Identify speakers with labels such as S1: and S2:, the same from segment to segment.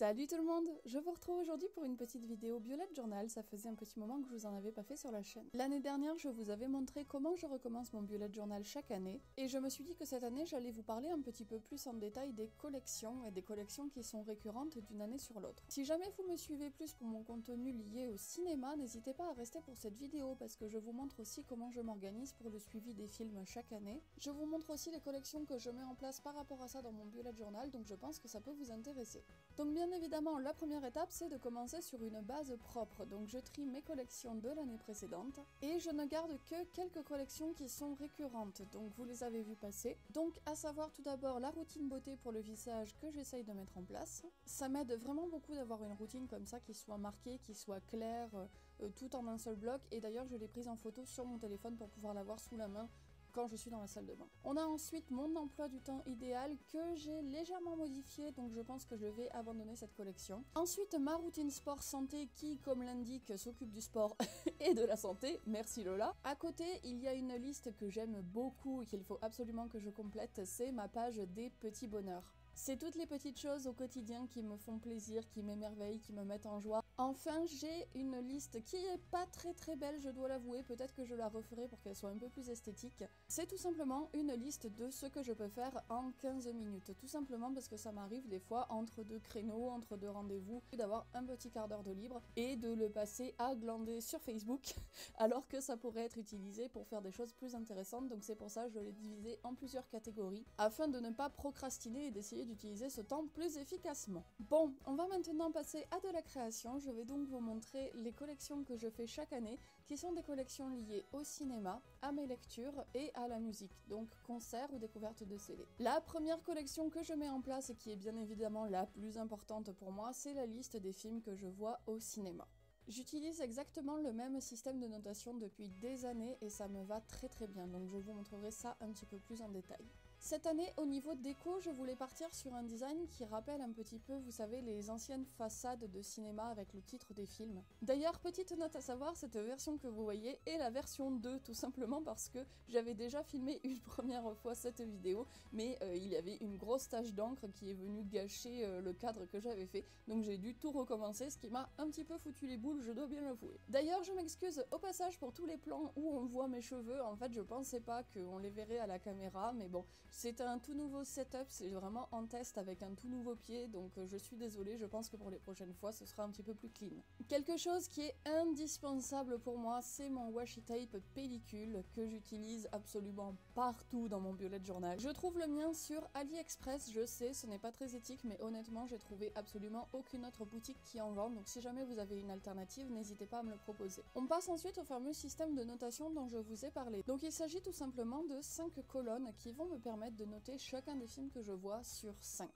S1: Salut tout le monde! Je vous retrouve aujourd'hui pour une petite vidéo bullet journal, ça faisait un petit moment que je vous en avais pas fait sur la chaîne. L'année dernière, je vous avais montré comment je recommence mon bullet journal chaque année, et je me suis dit que cette année, j'allais vous parler un petit peu plus en détail des collections, et des collections qui sont récurrentes d'une année sur l'autre. Si jamais vous me suivez plus pour mon contenu lié au cinéma, n'hésitez pas à rester pour cette vidéo, parce que je vous montre aussi comment je m'organise pour le suivi des films chaque année. Je vous montre aussi les collections que je mets en place par rapport à ça dans mon bullet journal, donc je pense que ça peut vous intéresser. Donc bien évidemment, la première étape, c'est de commencer sur une base propre. Donc je trie mes collections de l'année précédente et je ne garde que quelques collections qui sont récurrentes. Donc vous les avez vues passer. Donc à savoir tout d'abord la routine beauté pour le visage que j'essaye de mettre en place. Ça m'aide vraiment beaucoup d'avoir une routine comme ça qui soit marquée, qui soit claire, tout en un seul bloc. Et d'ailleurs je l'ai prise en photo sur mon téléphone pour pouvoir l'avoir sous la main quand je suis dans la salle de bain. On a ensuite mon emploi du temps idéal que j'ai légèrement modifié, donc je pense que je vais abandonner cette collection. Ensuite, ma routine sport santé qui, comme l'indique, s'occupe du sport et de la santé, merci Lola. À côté, il y a une liste que j'aime beaucoup et qu'il faut absolument que je complète, c'est ma page des petits bonheurs. C'est toutes les petites choses au quotidien qui me font plaisir, qui m'émerveillent, qui me mettent en joie. Enfin, j'ai une liste qui est pas très belle, je dois l'avouer, peut-être que je la referai pour qu'elle soit un peu plus esthétique. C'est tout simplement une liste de ce que je peux faire en 15 minutes, tout simplement parce que ça m'arrive des fois entre deux créneaux, entre deux rendez-vous, d'avoir un petit quart d'heure de libre et de le passer à glander sur Facebook, alors que ça pourrait être utilisé pour faire des choses plus intéressantes, donc c'est pour ça que je l'ai divisé en plusieurs catégories, afin de ne pas procrastiner et d'essayer d'utiliser ce temps plus efficacement. Bon, on va maintenant passer à de la création. Je vais donc vous montrer les collections que je fais chaque année, qui sont des collections liées au cinéma, à mes lectures et à la musique, donc concerts ou découvertes de CD. La première collection que je mets en place et qui est bien évidemment la plus importante pour moi, c'est la liste des films que je vois au cinéma. J'utilise exactement le même système de notation depuis des années et ça me va très bien, donc je vous montrerai ça un petit peu plus en détail. Cette année, au niveau déco, je voulais partir sur un design qui rappelle un petit peu, vous savez, les anciennes façades de cinéma avec le titre des films. D'ailleurs, petite note à savoir, cette version que vous voyez est la version 2, tout simplement parce que j'avais déjà filmé une première fois cette vidéo, mais il y avait une grosse tache d'encre qui est venue gâcher le cadre que j'avais fait, donc j'ai dû tout recommencer, ce qui m'a un petit peu foutu les boules, je dois bien l'avouer. D'ailleurs, je m'excuse au passage pour tous les plans où on voit mes cheveux, en fait je pensais pas qu'on les verrait à la caméra, mais bon, c'est un tout nouveau setup, c'est vraiment en test avec un tout nouveau pied, donc je suis désolée, je pense que pour les prochaines fois ce sera un petit peu plus clean. Quelque chose qui est indispensable pour moi, c'est mon washi tape pellicule que j'utilise absolument partout dans mon bullet journal. Je trouve le mien sur AliExpress, je sais, ce n'est pas très éthique, mais honnêtement j'ai trouvé absolument aucune autre boutique qui en vend, donc si jamais vous avez une alternative, n'hésitez pas à me le proposer. On passe ensuite au fameux système de notation dont je vous ai parlé. Donc il s'agit tout simplement de 5 colonnes qui vont me permettre de noter chacun des films que je vois sur 5.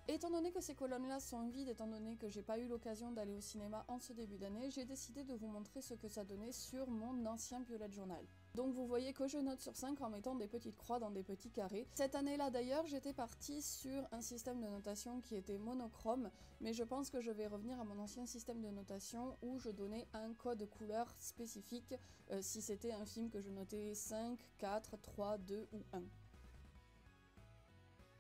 S1: Étant donné que ces colonnes-là sont vides, étant donné que j'ai pas eu l'occasion d'aller au cinéma en ce début d'année, j'ai décidé de vous montrer ce que ça donnait sur mon ancien bullet journal. Donc vous voyez que je note sur 5 en mettant des petites croix dans des petits carrés. Cette année-là d'ailleurs, j'étais partie sur un système de notation qui était monochrome, mais je pense que je vais revenir à mon ancien système de notation où je donnais un code couleur spécifique si c'était un film que je notais 5, 4, 3, 2 ou 1.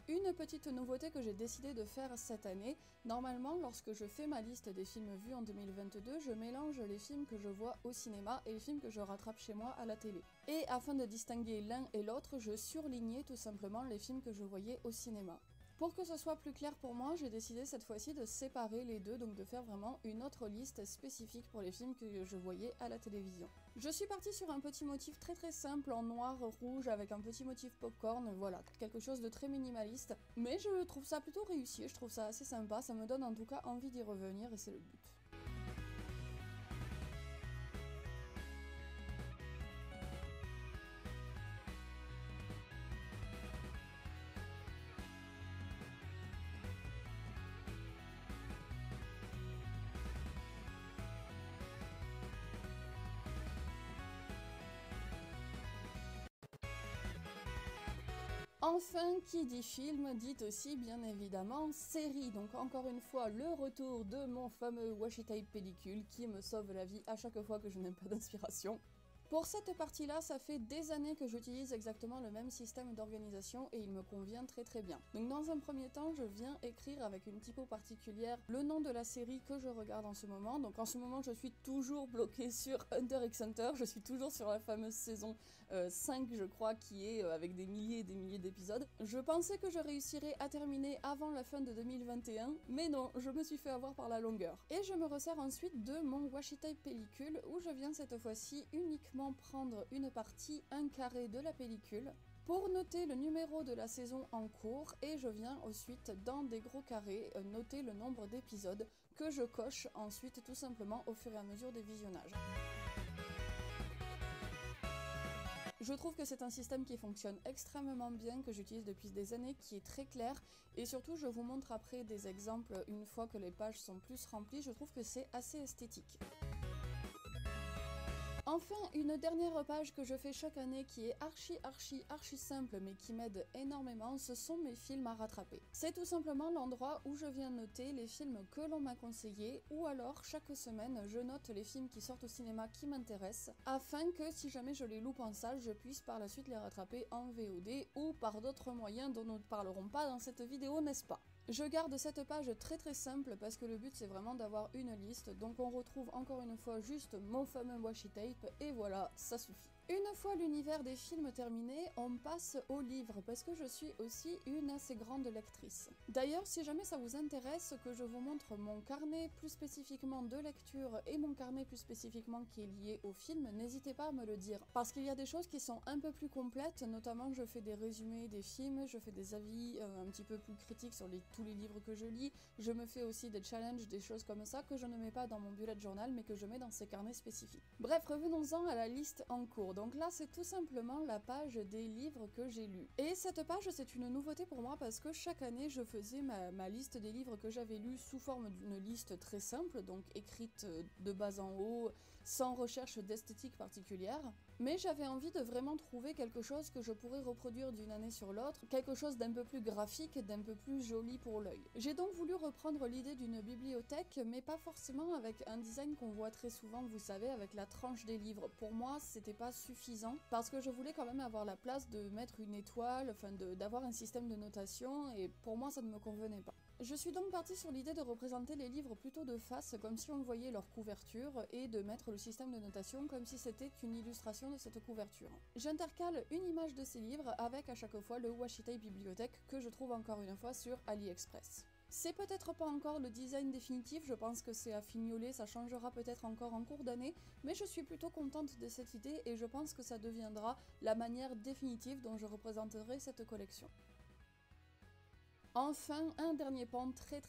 S1: Une petite nouveauté que j'ai décidé de faire cette année, normalement lorsque je fais ma liste des films vus en 2022, je mélange les films que je vois au cinéma et les films que je rattrape chez moi à la télé. Et afin de distinguer l'un et l'autre, je surlignais tout simplement les films que je voyais au cinéma. Pour que ce soit plus clair pour moi, j'ai décidé cette fois-ci de séparer les deux, donc de faire vraiment une autre liste spécifique pour les films que je voyais à la télévision. Je suis partie sur un petit motif très simple en noir rouge avec un petit motif popcorn, voilà, quelque chose de très minimaliste, mais je trouve ça plutôt réussi, je trouve ça assez sympa, ça me donne en tout cas envie d'y revenir et c'est le but. Enfin, qui dit film, dit aussi bien évidemment série, donc encore une fois le retour de mon fameux washi tape pellicule qui me sauve la vie à chaque fois que je n'ai pas d'inspiration. Pour cette partie-là, ça fait des années que j'utilise exactement le même système d'organisation et il me convient très très bien. Donc dans un premier temps, je viens écrire avec une typo particulière le nom de la série que je regarde en ce moment. Donc en ce moment, je suis toujours bloquée sur Hunter x Hunter, je suis toujours sur la fameuse saison 5, je crois, qui est avec des milliers et des milliers d'épisodes. Je pensais que je réussirais à terminer avant la fin de 2021, mais non, je me suis fait avoir par la longueur. Et je me resserre ensuite de mon washi tape pellicule où je viens cette fois-ci uniquement prendre une partie, un carré de la pellicule, pour noter le numéro de la saison en cours et je viens ensuite dans des gros carrés noter le nombre d'épisodes que je coche ensuite tout simplement au fur et à mesure des visionnages. Je trouve que c'est un système qui fonctionne extrêmement bien, que j'utilise depuis des années, qui est très clair et surtout je vous montre après des exemples une fois que les pages sont plus remplies, je trouve que c'est assez esthétique. Enfin, une dernière page que je fais chaque année qui est archi simple mais qui m'aide énormément, ce sont mes films à rattraper. C'est tout simplement l'endroit où je viens noter les films que l'on m'a conseillés ou alors chaque semaine je note les films qui sortent au cinéma qui m'intéressent afin que si jamais je les loupe en salle, je puisse par la suite les rattraper en VOD ou par d'autres moyens dont nous ne parlerons pas dans cette vidéo, n'est-ce pas ? Je garde cette page très simple parce que le but c'est vraiment d'avoir une liste, donc on retrouve encore une fois juste mon fameux washi tape et voilà, ça suffit. Une fois l'univers des films terminé, on passe aux livres parce que je suis aussi une assez grande lectrice. D'ailleurs, si jamais ça vous intéresse que je vous montre mon carnet plus spécifiquement de lecture et mon carnet plus spécifiquement qui est lié au film, n'hésitez pas à me le dire. Parce qu'il y a des choses qui sont un peu plus complètes, notamment je fais des résumés des films, je fais des avis un petit peu plus critiques sur tous les livres que je lis, je me fais aussi des challenges, des choses comme ça que je ne mets pas dans mon bullet journal mais que je mets dans ces carnets spécifiques. Bref, revenons-en à la liste en cours. Donc là, c'est tout simplement la page des livres que j'ai lus. Et cette page, c'est une nouveauté pour moi parce que chaque année, je faisais ma liste des livres que j'avais lus sous forme d'une liste très simple, donc écrite de bas en haut, sans recherche d'esthétique particulière. Mais j'avais envie de vraiment trouver quelque chose que je pourrais reproduire d'une année sur l'autre, quelque chose d'un peu plus graphique, d'un peu plus joli pour l'œil. J'ai donc voulu reprendre l'idée d'une bibliothèque, mais pas forcément avec un design qu'on voit très souvent, vous savez, avec la tranche des livres. Pour moi, c'était pas suffisant, parce que je voulais quand même avoir la place de mettre une étoile, enfin d'avoir un système de notation, et pour moi ça ne me convenait pas. Je suis donc partie sur l'idée de représenter les livres plutôt de face, comme si on voyait leur couverture, et de mettre le système de notation comme si c'était une illustration de cette couverture. J'intercale une image de ces livres avec à chaque fois le washi tape bibliothèque que je trouve encore une fois sur AliExpress. C'est peut-être pas encore le design définitif, je pense que c'est à fignoler, ça changera peut-être encore en cours d'année, mais je suis plutôt contente de cette idée et je pense que ça deviendra la manière définitive dont je représenterai cette collection. Enfin, un dernier pan très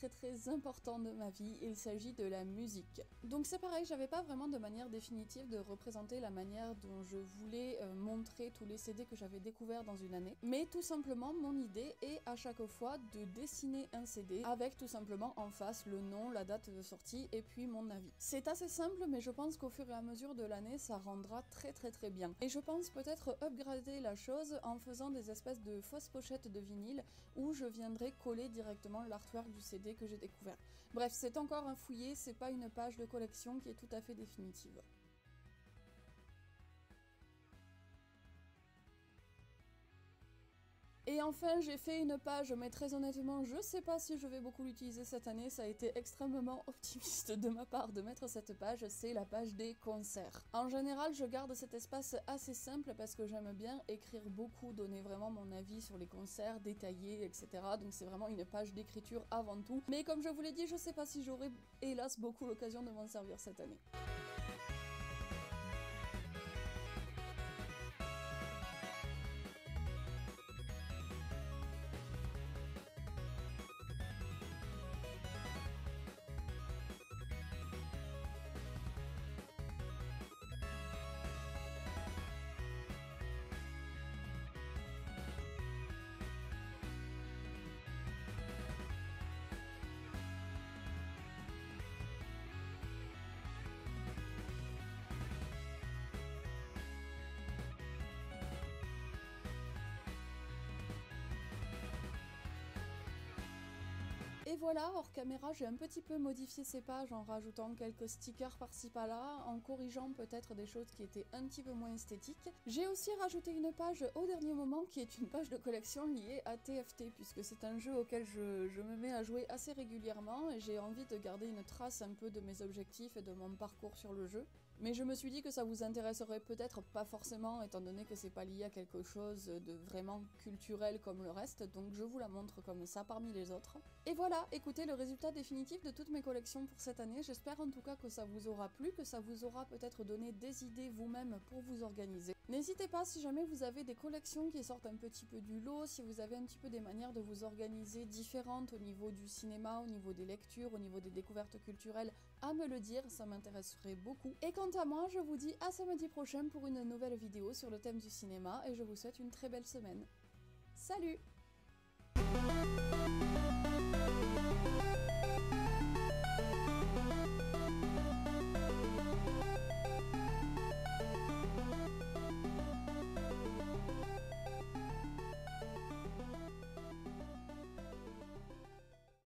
S1: important de ma vie, il s'agit de la musique. Donc c'est pareil, j'avais pas vraiment de manière définitive de représenter la manière dont je voulais montrer tous les CD que j'avais découverts dans une année, mais tout simplement mon idée est à chaque fois de dessiner un CD avec tout simplement en face le nom, la date de sortie et puis mon avis. C'est assez simple mais je pense qu'au fur et à mesure de l'année ça rendra très bien. Et je pense peut-être upgrader la chose en faisant des espèces de fausses pochettes de vinyle où je viendrai coller directement l'artwork du CD que j'ai découvert. Bref, c'est encore un fouillis, c'est pas une page de collection qui est tout à fait définitive. Et enfin, j'ai fait une page, mais très honnêtement, je sais pas si je vais beaucoup l'utiliser cette année, ça a été extrêmement optimiste de ma part de mettre cette page, c'est la page des concerts. En général, je garde cet espace assez simple parce que j'aime bien écrire beaucoup, donner vraiment mon avis sur les concerts, détailler, etc. Donc c'est vraiment une page d'écriture avant tout. Mais comme je vous l'ai dit, je sais pas si j'aurai, hélas, beaucoup l'occasion de m'en servir cette année. Et voilà, hors caméra, j'ai un petit peu modifié ces pages en rajoutant quelques stickers par-ci par-là, en corrigeant peut-être des choses qui étaient un petit peu moins esthétiques. J'ai aussi rajouté une page au dernier moment qui est une page de collection liée à TFT, puisque c'est un jeu auquel je me mets à jouer assez régulièrement et j'ai envie de garder une trace un peu de mes objectifs et de mon parcours sur le jeu. Mais je me suis dit que ça vous intéresserait peut-être pas forcément, étant donné que c'est pas lié à quelque chose de vraiment culturel comme le reste, donc je vous la montre comme ça parmi les autres. Et voilà, écoutez le résultat définitif de toutes mes collections pour cette année, j'espère en tout cas que ça vous aura plu, que ça vous aura peut-être donné des idées vous-même pour vous organiser. N'hésitez pas si jamais vous avez des collections qui sortent un petit peu du lot, si vous avez un petit peu des manières de vous organiser différentes au niveau du cinéma, au niveau des lectures, au niveau des découvertes culturelles, à me le dire, ça m'intéresserait beaucoup. Et quant à moi, je vous dis à samedi prochain pour une nouvelle vidéo sur le thème du cinéma et je vous souhaite une très belle semaine. Salut!